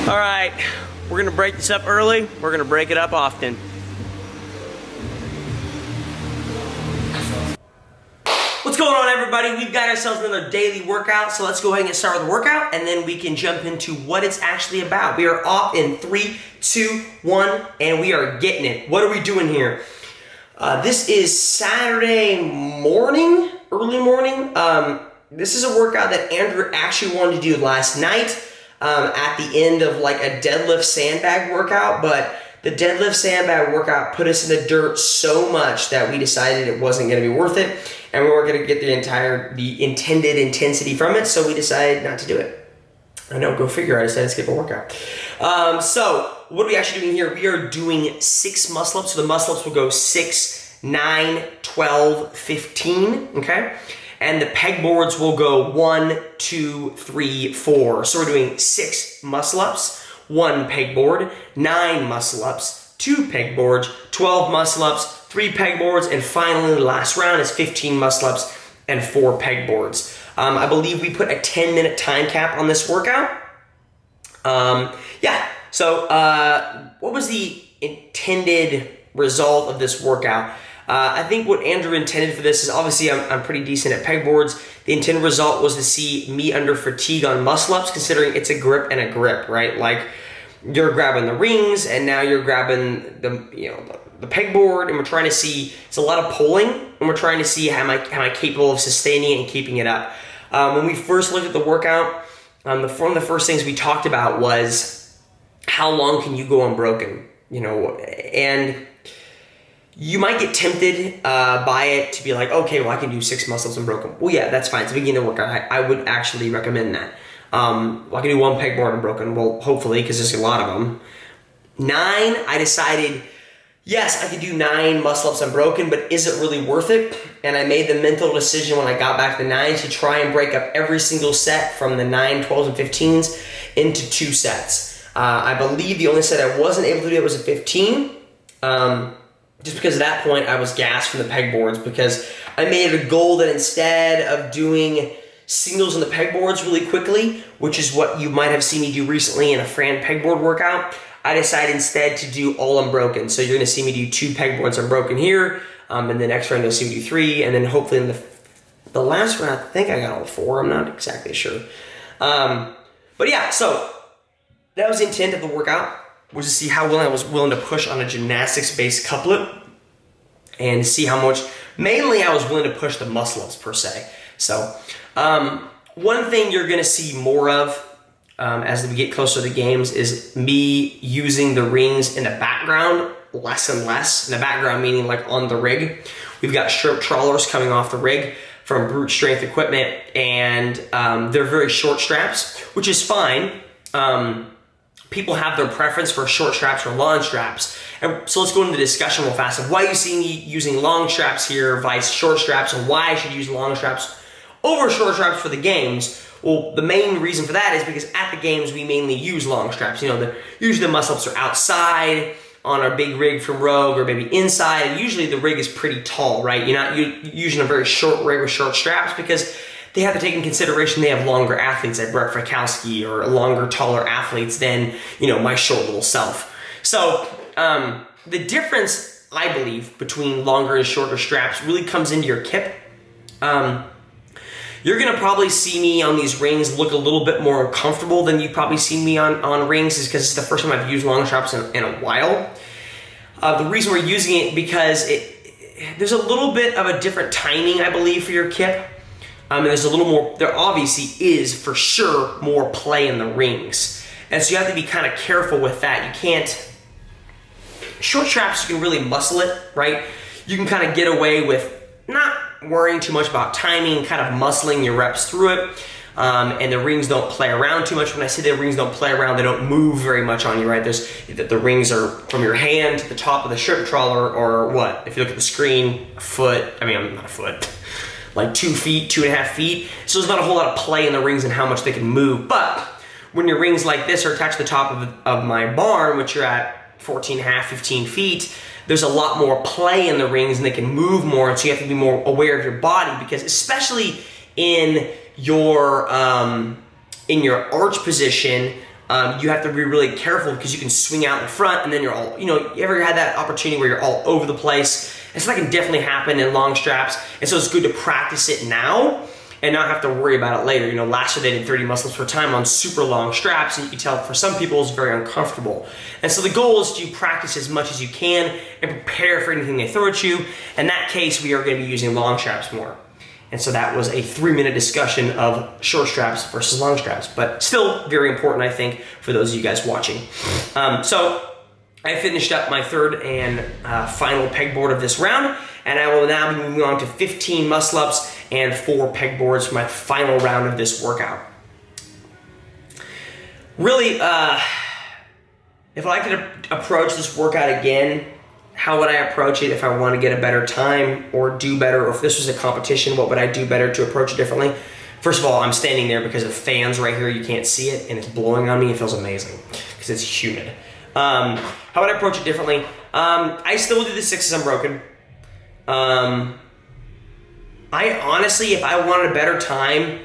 All right, we're gonna break this up early. We're gonna break it up often. What's going on, everybody? We've got ourselves another daily workout, so let's go ahead and get started with the workout, and then we can jump into what it's actually about. We are off in 3, 2, 1, and we are getting it. What are we doing here? This is Saturday morning, early morning. This is a workout that Andrew actually wanted to do last night at the end of like a deadlift sandbag workout, but the deadlift sandbag workout put us in the dirt so much that we decided it wasn't going to be worth it, and we weren't going to get the intended intensity from it, so we decided not to do it. I know, go figure. I decided to skip a workout. So what are we actually doing here? We are doing 6 muscle ups. So the muscle ups will go 6, 9, 12, 15. Okay. And the pegboards will go 1, 2, 3, 4. So we're doing 6 muscle ups, 1 pegboard, 9 muscle ups, 2 pegboards, 12 muscle ups, 3 pegboards, and finally the last round is 15 muscle ups and 4 pegboards. I believe we put a 10-minute time cap on this workout. So what was the intended result of this workout? I think what Andrew intended for this is, obviously I'm pretty decent at pegboards. The intended result was to see me under fatigue on muscle ups, considering it's a grip and a grip, right? Like you're grabbing the rings and now you're grabbing the pegboard, and we're trying to see, it's a lot of pulling, and we're trying to see how am I capable of sustaining it and keeping it up. When we first looked at the workout, one of the first things we talked about was how long can you go unbroken, and you might get tempted by it to be like, okay, well, I can do 6 muscle-ups unbroken. Well, yeah, that's fine. It's the beginning of the workout. I would actually recommend that. I can do 1 pegboard unbroken, well, hopefully, because there's a lot of them. 9, I decided, yes, I could do 9 muscle-ups unbroken, but is it really worth it? And I made the mental decision when I got back to 9 to try and break up every single set from the 9, 12s, and 15s into 2 sets. I believe the only set I wasn't able to do it was a 15. Just because at that point I was gassed from the pegboards, because I made it a goal that instead of doing singles on the pegboards really quickly, which is what you might have seen me do recently in a Fran pegboard workout, I decided instead to do all unbroken. So you're going to see me do 2 pegboards unbroken here, and the next round you'll see me do 3, and then hopefully in the last round I think I got all 4. I'm not exactly sure. But yeah, so that was the intent of the workout, was to see how willing I was to push on a gymnastics-based couplet, and see how much, mainly I was willing to push the muscle-ups per se. So one thing you're going to see more of as we get closer to the games is me using the rings in the background less and less. In the background meaning like on the rig. We've got shrimp trawlers coming off the rig from Brute Strength Equipment, and they're very short straps, which is fine. People have their preference for short straps or long straps. And so let's go into the discussion real fast of why you see me using long straps here versus short straps, and why I should use long straps over short straps for the games. Well, the main reason for that is because at the games we mainly use long straps. Usually the muscle-ups are outside on our big rig from Rogue, or maybe inside, and usually the rig is pretty tall, right? You're not using a very short rig with short straps, because they have to take in consideration they have longer athletes like Brett Frykowski, or longer, taller athletes than, my short little self. So the difference, I believe, between longer and shorter straps really comes into your kip. You're gonna probably see me on these rings look a little bit more uncomfortable than you probably see me on rings, is because it's the first time I've used long straps in a while. The reason we're using it because there's a little bit of a different timing, I believe, for your kip. And there's a little more, there obviously is for sure more play in the rings. And so you have to be kind of careful with that. You can't, short straps, you can really muscle it, right? You can kind of get away with not worrying too much about timing, kind of muscling your reps through it. And the rings don't play around too much. When I say the rings don't play around, they don't move very much on you, right? The rings are from your hand to the top of the shrimp trawler, or what? If you look at the screen, not a foot. Like 2 feet, 2.5 feet. So there's not a whole lot of play in the rings and how much they can move. But when your rings like this are attached to the top of my barn, which you're at 14.5, 15 feet, there's a lot more play in the rings and they can move more. And so you have to be more aware of your body, because especially in your arch position, you have to be really careful because you can swing out in front and then you're all, you ever had that opportunity where you're all over the place? And so that can definitely happen in long straps. And so it's good to practice it now and not have to worry about it later. Last year they did 30 muscle-ups per time on super long straps, and you can tell for some people it's very uncomfortable. And so the goal is to practice as much as you can and prepare for anything they throw at you. In that case, we are going to be using long straps more. And so that was a 3-minute discussion of short straps versus long straps, but still very important, I think, for those of you guys watching. So I finished up my third and final pegboard of this round, and I will now be moving on to 15 muscle-ups and 4 pegboards for my final round of this workout. Really, if I could approach this workout again, how would I approach it if I want to get a better time or do better, or if this was a competition, what would I do better to approach it differently? First of all, I'm standing there because of fans right here. You can't see it, and it's blowing on me. It feels amazing because it's humid. How would I approach it differently? I still do the 6s unbroken. I honestly, if I wanted a better time,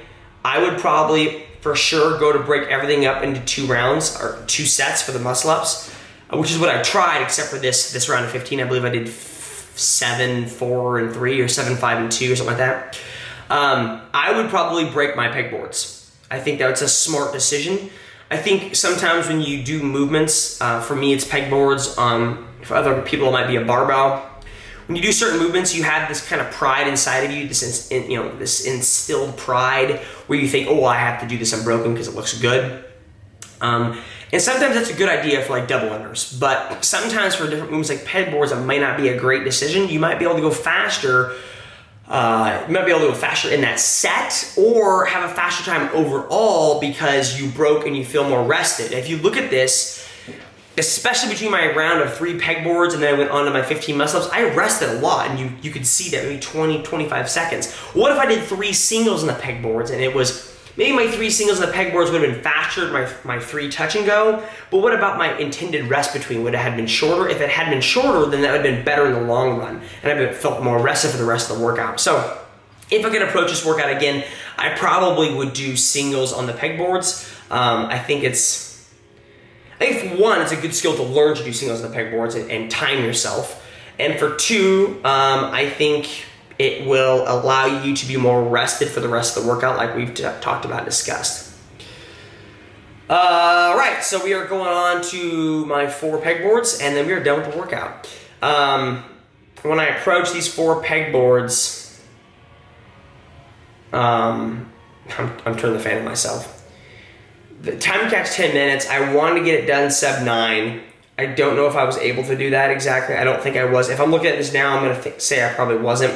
I would probably for sure go to break everything up into 2 rounds or 2 sets for the muscle-ups, which is what I tried, except for this round of 15. I believe I did 7, 4, and 3, or 7, 5, and 2, or something like that. I would probably break my pegboards. I think that's a smart decision. I think sometimes when you do movements, for me it's pegboards, for other people it might be a barbell. When you do certain movements, you have this kind of pride inside of you, this instilled pride where you think, oh, I have to do this unbroken because it looks good. And sometimes that's a good idea for like double unders, but sometimes for different movements like pegboards, it might not be a great decision. You might be able to go faster. You might be able to go faster in that set or have a faster time overall because you broke and you feel more rested. If you look at this, especially between my round of 3 pegboards and then I went on to my 15 muscle-ups, I rested a lot, and you could see that maybe 20, 25 seconds. What if I did 3 singles in the pegboards and it was, maybe my 3 singles in the pegboards would have been faster than my 3 touch and go, but what about my intended rest between? Would it have been shorter? If it had been shorter, then that would have been better in the long run, and I felt more rested for the rest of the workout. So if I could approach this workout again, I probably would do singles on the pegboards. I think for one, it's a good skill to learn to do singles on the pegboards and time yourself. And for 2, I think it will allow you to be more rested for the rest of the workout like we've talked about and discussed. Right, so we are going on to my 4 pegboards, and then we are done with the workout. When I approach these 4 pegboards, I'm turning the fan on myself. The time to catch 10 minutes, I wanted to get it done sub 9. I don't know if I was able to do that exactly. I don't think I was. If I'm looking at this now, I'm going to say I probably wasn't.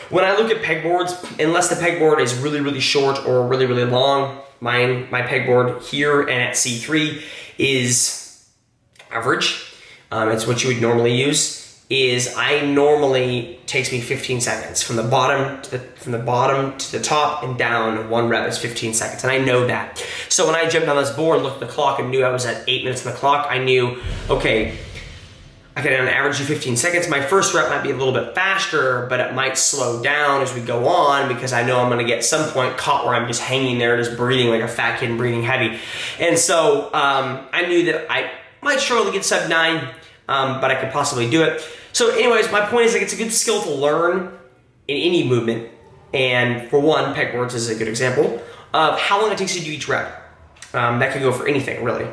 When I look at pegboards, unless the pegboard is really, really short or really, really long, my pegboard here and at C3 is average. It's what you would normally use. Takes me 15 seconds from the bottom to the top and down. 1 rep is 15 seconds, and I know that. So when I jumped on this board, looked at the clock, and knew I was at 8 minutes on the clock, I knew, okay, I can average you 15 seconds. My first rep might be a little bit faster, but it might slow down as we go on because I know I'm going to get some point caught where I'm just hanging there, just breathing like a fat kid and breathing heavy. And so I knew that I might struggle to get sub 9, but I could possibly do it. So anyways, my point is like it's a good skill to learn in any movement. And for one, pegboards is a good example of how long it takes you to do each rep. That could go for anything, really.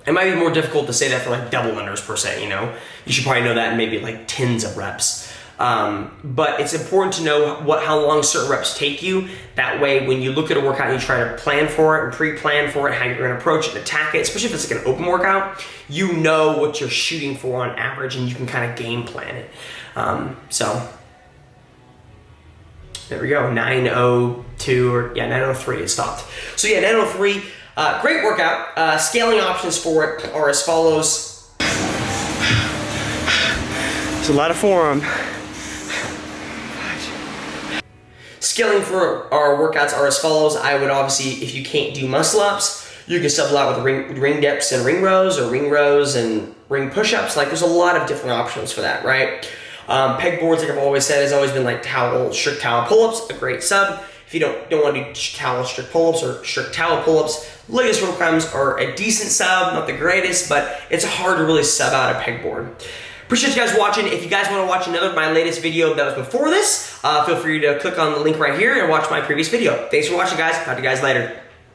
It might be more difficult to say that for like double unders per se, You should probably know that in maybe like tens of reps. But it's important to know how long certain reps take you. That way, when you look at a workout and you try to plan for it and pre-plan for it, how you're going to approach it and attack it, especially if it's like an open workout, you know what you're shooting for on average and you can kind of game plan it. So there we go, 9:02 it stopped. So yeah, 9:03, great workout. Scaling options for it are as follows. It's a lot of forearm. Scaling for our workouts are as follows. I would obviously, if you can't do muscle ups, you can sub out with ring dips and ring rows, or ring rows and ring push-ups. Like there's a lot of different options for that, right? Pegboards, like I've always said, has always been like strict towel pull-ups, a great sub. if you don't want to do towel strict pull-ups or strict towel pull-ups, leg extension climbs are a decent sub, not the greatest, but it's hard to really sub out a pegboard. Appreciate you guys watching. If you guys want to watch another of my latest video that was before this, feel free to click on the link right here and watch my previous video. Thanks for watching, guys. Talk to you guys later.